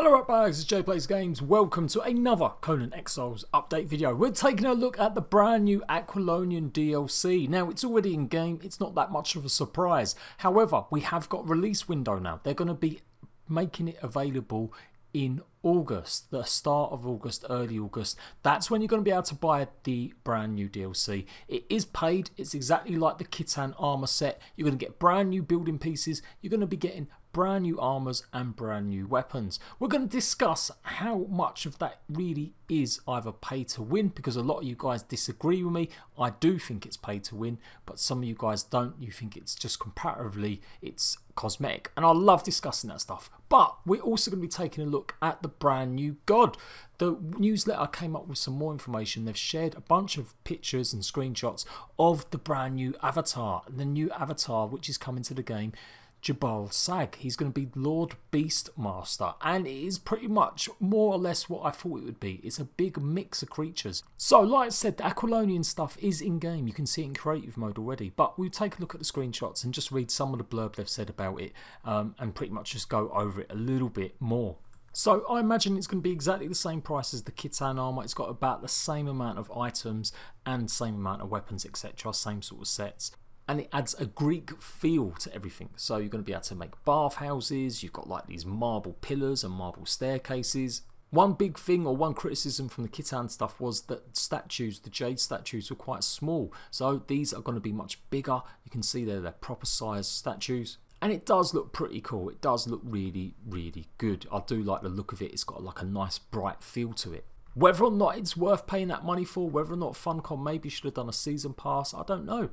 Hello up bags, it's Jade Plays Games. Welcome to another Conan Exiles update video. We're taking a look at the brand new Aquilonian DLC. Now it's already in game, it's not that much of a surprise. However, we have got release window now. They're going to be making it available in August, the start of August, early August. That's when you're going to be able to buy the brand new DLC. It is paid, it's exactly like the Khitan armor set. You're going to get brand new building pieces, you're going to be getting brand new armors and brand new weapons. We're going to discuss how much of that really is either pay to win, because a lot of you guys disagree with me. I do think it's pay to win, but some of you guys don't. You think it's just comparatively it's cosmetic, and I love discussing that stuff. But we're also going to be taking a look at the brand new god. The newsletter came up with some more information. They've shared a bunch of pictures and screenshots of the brand new avatar, the new avatar which is coming to the game, JHEBBAL Sag. He's going to be Lord Beastmaster, and it is pretty much more or less what I thought it would be. It's a big mix of creatures. So like I said, the Aquilonian stuff is in game. You can see it in creative mode already, but we'll take a look at the screenshots and just read some of the blurb they've said about it, and pretty much just go over it a little bit more. So I imagine it's going to be exactly the same price as the Khitan armor. It's got about the same amount of items and same amount of weapons, etc. Same sort of sets. And it adds a Greek feel to everything. So you're going to be able to make bathhouses. You've got like these marble pillars and marble staircases. One big thing, or one criticism from the Khitan stuff, was that statues, the Jade statues, were quite small. So these are going to be much bigger. You can see they're proper sized statues. And it does look pretty cool. It does look really, really good. I do like the look of it. It's got like a nice bright feel to it. Whether or not it's worth paying that money for, whether or not Funcom maybe should have done a season pass, I don't know.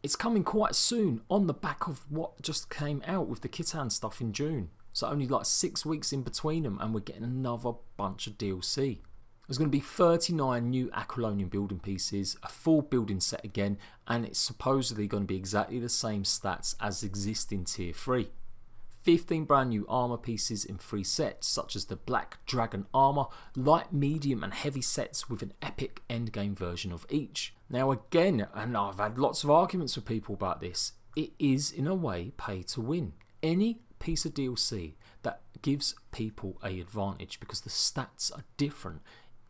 It's coming quite soon on the back of what just came out with the Khitan stuff in June. So only like 6 weeks in between them, and we're getting another bunch of DLC. There's going to be 39 new Aquilonian building pieces, a full building set again, and it's supposedly going to be exactly the same stats as exist in Tier 3. 15 brand new armor pieces in 3 sets, such as the Black Dragon armor, light, medium and heavy sets with an epic endgame version of each. Now again, and I've had lots of arguments with people about this, it is in a way pay to win. Any piece of DLC that gives people an advantage because the stats are different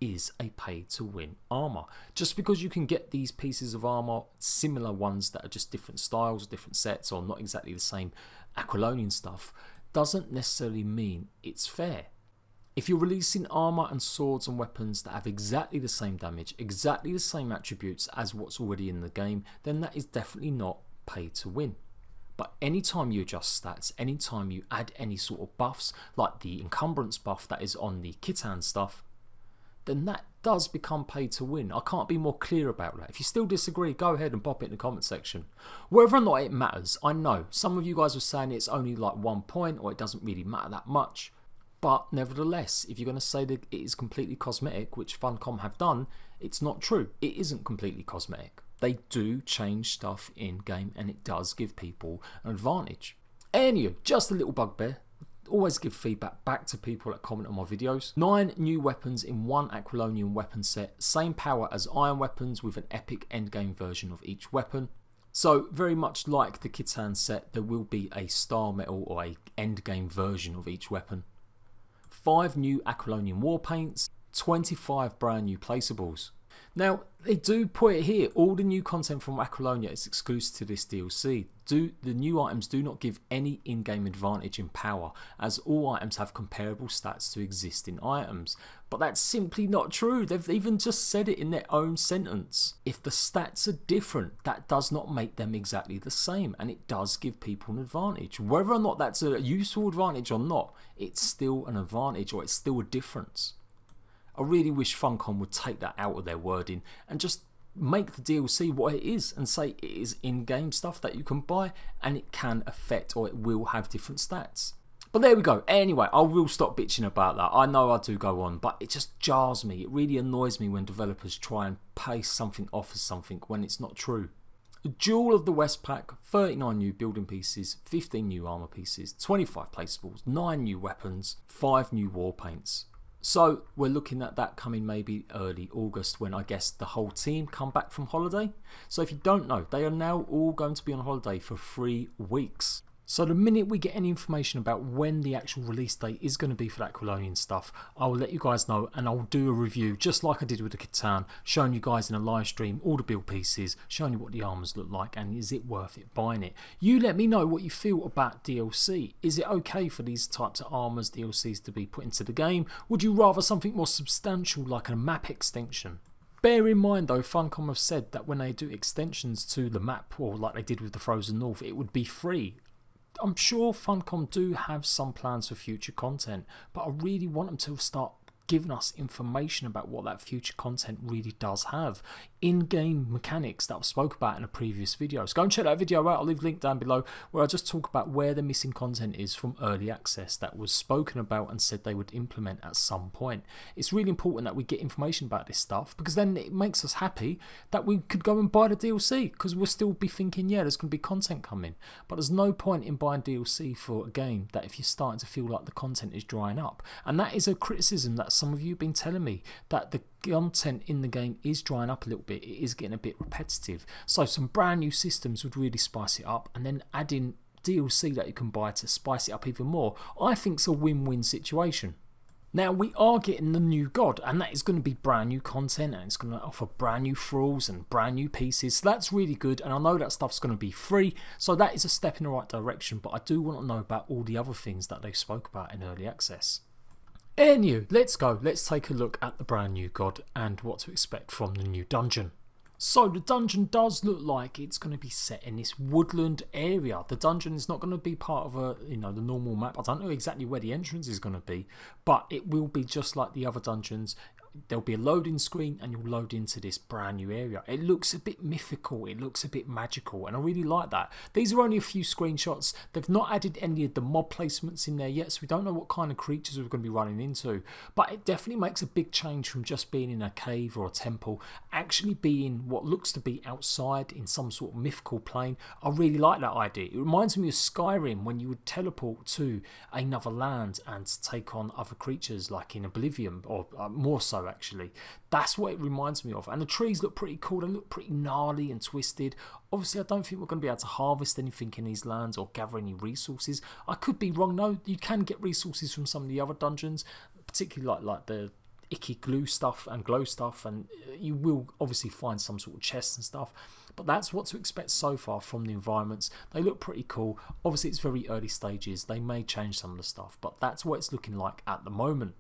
is a pay to win armor. Just because you can get these pieces of armor, similar ones that are just different styles, different sets, or not exactly the same Aquilonian stuff, doesn't necessarily mean it's fair. If you're releasing armor and swords and weapons that have exactly the same damage, exactly the same attributes as what's already in the game, then that is definitely not pay to win. But anytime you adjust stats, anytime you add any sort of buffs, like the encumbrance buff that is on the Khitan stuff, then that does become pay to win. I can't be more clear about that. If you still disagree, go ahead and pop it in the comment section. Whether or not it matters, I know some of you guys were saying it's only like 1 point, or it doesn't really matter that much. But nevertheless, if you're going to say that it is completely cosmetic, which Funcom have done, it's not true. It isn't completely cosmetic. They do change stuff in game, and it does give people an advantage. Anyway, just a little bugbear. Always give feedback back to people that comment on my videos. 9 new weapons in 1 Aquilonian weapon set. Same power as iron weapons with an epic endgame version of each weapon. So very much like the Khitan set, there will be a star metal or a endgame version of each weapon. 5 new Aquilonian war paints. 25 brand new placeables. Now, they do put it here, all the new content from Aquilonia is exclusive to this DLC. The new items do not give any in-game advantage in power, as all items have comparable stats to existing items. But that's simply not true. They've even just said it in their own sentence. If the stats are different, that does not make them exactly the same, and it does give people an advantage. Whether or not that's a useful advantage or not, it's still an advantage, or it's still a difference. I really wish Funcom would take that out of their wording and just make the DLC what it is, and say it is in-game stuff that you can buy, and it can affect, or it will have different stats. But there we go. Anyway, I will stop bitching about that. I know I do go on, but it just jars me. It really annoys me when developers try and paste something off as something when it's not true. The Jewel of the West pack, 39 new building pieces, 15 new armor pieces, 25 placeables, 9 new weapons, 5 new war paints. So we're looking at that coming maybe early August, when I guess the whole team come back from holiday. So if you don't know, they are now all going to be on holiday for 3 weeks. So the minute we get any information about when the actual release date is going to be for that Aquilonian stuff, I will let you guys know, and I'll do a review just like I did with the Catan, showing you guys in a live stream all the build pieces, showing you what the armors look like and is it worth it buying it. You let me know what you feel about DLC. Is it okay for these types of armors, DLCs, to be put into the game? Would you rather something more substantial like a map extension? Bear in mind though, Funcom have said that when they do extensions to the map, or like they did with the Frozen North, it would be free. I'm sure Funcom do have some plans for future content, but I really want them to start giving us information about what that future content really does have. In-game mechanics that I spoke about in a previous video. So go and check that video out. I'll leave a link down below where I just talk about where the missing content is from early access that was spoken about and said they would implement at some point. It's really important that we get information about this stuff, because then it makes us happy that we could go and buy the DLC, because we'll still be thinking, yeah, there's going to be content coming. But there's no point in buying DLC for a game that if you're starting to feel like the content is drying up. And that is a criticism that some of you have been telling me, that the content in the game is drying up a little bit. It is getting a bit repetitive. So some brand new systems would really spice it up, and then adding DLC that you can buy to spice it up even more, I think it's a win-win situation. Now we are getting the new god, and that is going to be brand new content, and it's going to offer brand new thralls and brand new pieces. So that's really good, and I know that stuff's going to be free, so that is a step in the right direction. But I do want to know about all the other things that they spoke about in early access. Anyway, let's go. Let's take a look at the brand new god and what to expect from the new dungeon. So the dungeon does look like it's going to be set in this woodland area. The dungeon is not going to be part of the normal map. I don't know exactly where the entrance is going to be, but it will be just like the other dungeons. There'll be a loading screen and you'll load into this brand new area. It looks a bit mythical, it looks a bit magical, and I really like that. These are only a few screenshots. They've not added any of the mob placements in there yet, so we don't know what kind of creatures we're going to be running into. But it definitely makes a big change from just being in a cave or a temple, actually being what looks to be outside in some sort of mythical plane. I really like that idea. It reminds me of Skyrim, when you would teleport to another land and take on other creatures, like in Oblivion, or more so actually. That's what it reminds me of. And the trees look pretty cool. They look pretty gnarly and twisted. Obviously I don't think we're going to be able to harvest anything in these lands or gather any resources. I could be wrong though. You can get resources from some of the other dungeons, particularly like the icky glue stuff and glow stuff, and you will obviously find some sort of chests and stuff. But that's what to expect so far from the environments. They look pretty cool. Obviously it's very early stages. They may change some of the stuff, but that's what it's looking like at the moment.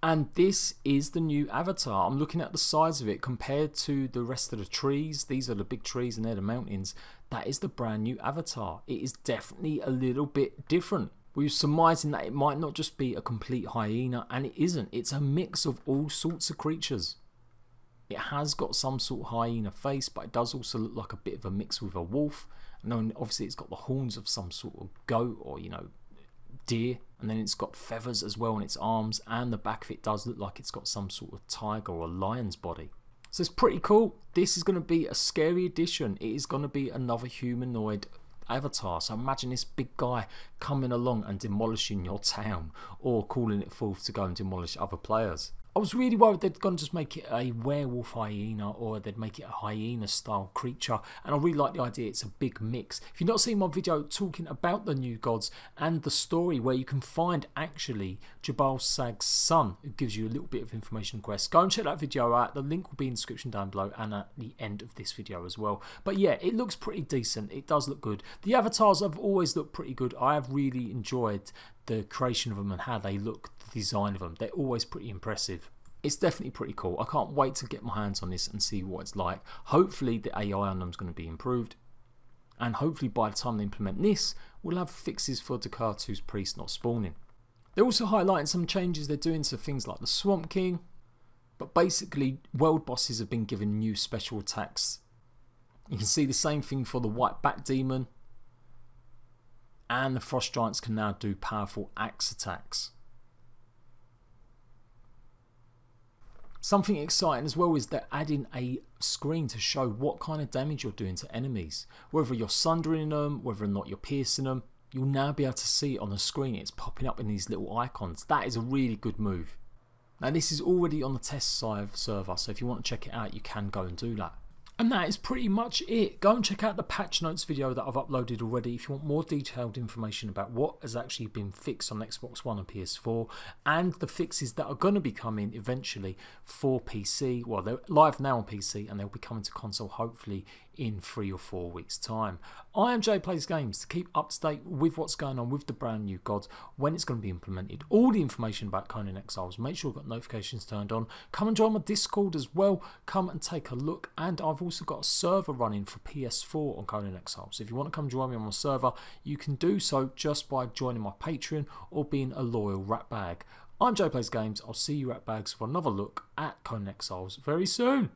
And this is the new avatar. I'm looking at the size of it compared to the rest of the trees. These are the big trees and they're the mountains. That is the brand new avatar. It is definitely a little bit different. We were surmising that it might not just be a complete hyena, and it isn't. It's a mix of all sorts of creatures. It has got some sort of hyena face, but it does also look like a bit of a mix with a wolf. And then obviously it's got the horns of some sort of goat or, deer, and then it's got feathers as well on its arms, and the back of it does look like it's got some sort of tiger or lion's body. So it's pretty cool. This is going to be a scary addition. It is going to be another humanoid avatar. So imagine this big guy coming along and demolishing your town, or calling it forth to go and demolish other players. I was really worried they'd gonna just make it a werewolf hyena, or they'd make it a hyena style creature, and I really like the idea. It's a big mix. If you've not seen my video talking about the new gods and the story where you can find actually JHEBBAL Sag's son, it gives you a little bit of information quest, go and check that video out. The link will be in the description down below and at the end of this video as well. But yeah, it looks pretty decent. It does look good. The avatars have always looked pretty good. I have really enjoyed the creation of them and how they look, the design of them. They're always pretty impressive. It's definitely pretty cool. I can't wait to get my hands on this and see what it's like. Hopefully the AI on them is going to be improved, and hopefully by the time they implement this, we'll have fixes for Dekatu's priest not spawning. They're also highlighting some changes they're doing to things like the Swamp King, but basically world bosses have been given new special attacks. You can see the same thing for the White Bat Demon, and the Frost Giants can now do powerful axe attacks. Something exciting as well is they're adding a screen to show what kind of damage you're doing to enemies. Whether you're sundering them, whether or not you're piercing them, you'll now be able to see it on the screen. It's popping up in these little icons. That is a really good move. Now this is already on the test server, so if you want to check it out, you can go and do that. And that is pretty much it. Go and check out the patch notes video that I've uploaded already if you want more detailed information about what has actually been fixed on Xbox One and PS4 and the fixes that are going to be coming eventually for PC. Well, they're live now on PC and they'll be coming to console hopefully in 3 or 4 weeks time. I am Jade Plays Games. To keep up to date with what's going on with the brand new God, when it's going to be implemented, all the information about Conan Exiles, make sure you've got notifications turned on. Come and join my Discord as well. Come and take a look. And I've also got a server running for PS4 on Conan Exiles. So if you want to come join me on my server, you can do so just by joining my Patreon or being a loyal rat bag. I'm Jade Plays Games. I'll see you rat bags for another look at Conan Exiles very soon.